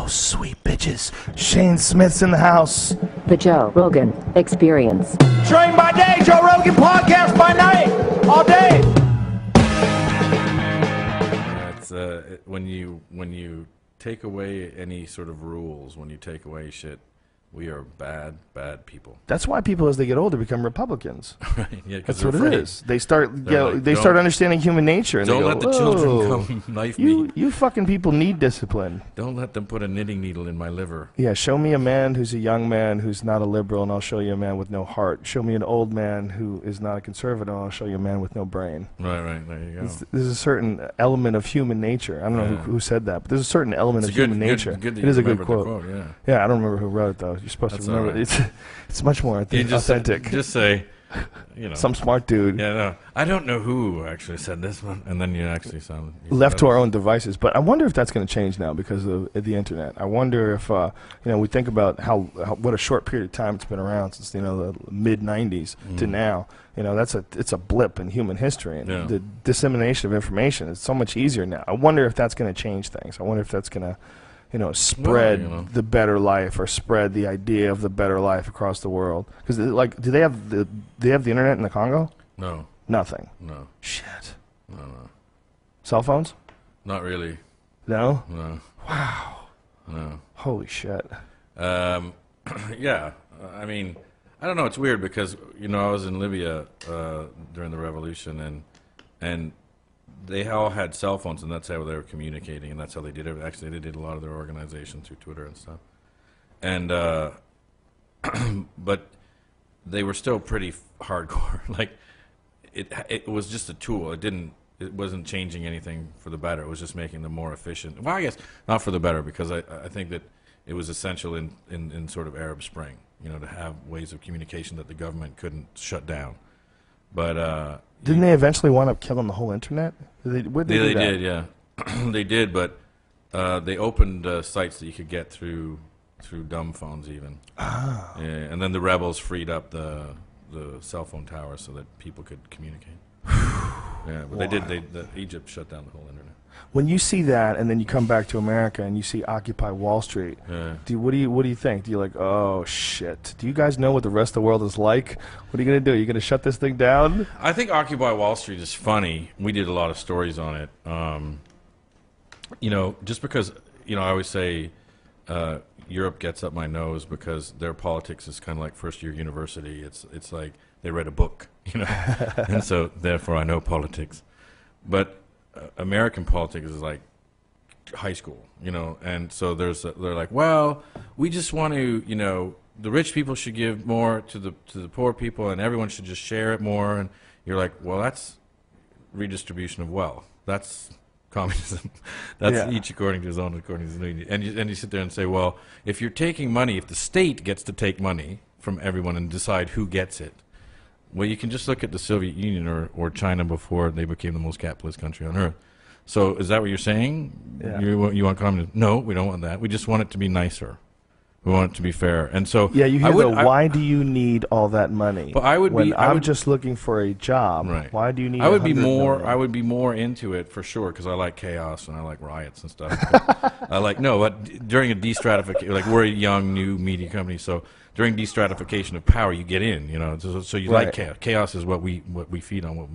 sweet bitches. Shane Smith's in the house. The Joe Rogan Experience. Train by day, Joe Rogan podcast by night, all day. It's when you take away any sort of rules, when you take away shit, we are bad people. That's why people, as they get older, become Republicans. Right? Yeah, that's what it is. They start, they start understanding human nature. And don't they go, let the children come knife me. You fucking people need discipline. Don't let them put a knitting needle in my liver. Yeah, show me a man who's a young man who's not a liberal, and I'll show you a man with no heart. Show me an old man who is not a conservative, and I'll show you a man with no brain. Right. There you go. There's a certain element of human nature. I don't know who said that, but there's a certain element of human nature. Good it is a good quote. Yeah, I don't remember who wrote it though. You're supposed That's to remember it. It's much more authentic. Just say, some smart dude. Yeah, no, I don't know who actually said this one, and then you actually sound left to our own devices. But I wonder if that's going to change now because of the internet. I wonder if we think about what a short period of time it's been around since the mid '90s to now. It's a blip in human history, and the dissemination of information is so much easier now. I wonder if that's going to change things. I wonder if that's going to spread the better life, or spread the idea of the better life across the world. Because do they have the internet in the Congo? No. Nothing. No. Shit. No. Cell phones? Not really. No. No. Wow. No. Holy shit. Yeah. I mean, I don't know. It's weird because I was in Libya during the revolution, and they all had cell phones, and that's how they were communicating, and that's how they did it. Actually, they did a lot of their organization through Twitter and stuff. And but they were still pretty hardcore. Like it was just a tool. It wasn't changing anything for the better. It was just making them more efficient. Well, I guess not for the better, because I think that it was essential in sort of Arab Spring, to have ways of communication that the government couldn't shut down. But didn't they eventually wind up killing the whole internet? They did, yeah. They did, but they opened sites that you could get through dumb phones even. Ah. Yeah, and then the rebels freed up the cell phone towers so that people could communicate. Yeah, but Egypt shut down the whole internet. When you see that, and then you come back to America and you see Occupy Wall Street, what do you think? Do you like, oh shit? Do you guys know what the rest of the world is like? What are you gonna do? Are you gonna shut this thing down? I think Occupy Wall Street is funny. We did a lot of stories on it. Just because I always say Europe gets up my nose because their politics is kind of like first-year university. It's like they read a book, and so therefore I know politics. But American politics is like high school, and so they're like, well, we just want to, the rich people should give more to the poor people, and everyone should just share it more. And you're like, well, that's redistribution of wealth. That's communism. That's each according to his own, according to his need. And you sit there and say, well, if you're taking money, if the state gets to take money from everyone and decide who gets it, well, you can just look at the Soviet Union or China before they became the most capitalist country on earth. So is that what you're saying? Yeah. You want communism? No, we don't want that. We just want it to be nicer. We want it to be fair. And so you hear why do you need all that money? But I'm just looking for a job. Right. Why do you need? I would be more into it for sure because I like chaos and I like riots and stuff. But during a destratification, like we're a young new media company, so during destratification of power, you get in. So you like chaos. Chaos is what we feed on, what